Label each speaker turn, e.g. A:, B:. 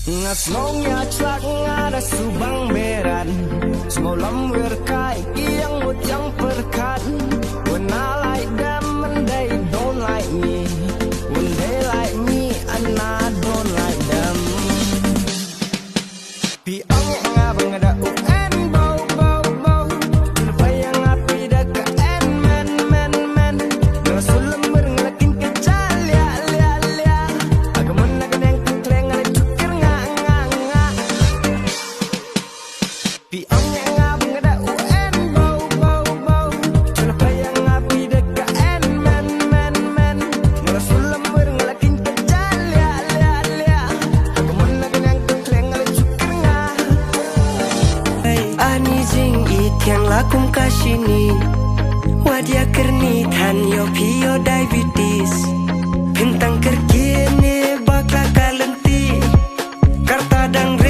A: Ngasmongnya celak ngada subang meran Semalam berkai yang mut yang perkat When I like them and they don't like me When they like me and I don't like them Piang ngabang ada UN bau bau bau Kenapa yang api deka en men men men Rasul lembar ngelakin kecil lia lia lia Agaman nagan yang kekleng ada cukir nga nga nga Piang ngabang ada UN bau bau bau Kenapa yang api deka en men men men Rasul lembar ngelakin kecil lia lia lia Agaman nagan yang kekleng ada cukir nga Ani jing ityang lakum kasini Wadia kernitan yo pio diabetes Bintang kerkini bakla kalenti Karta dang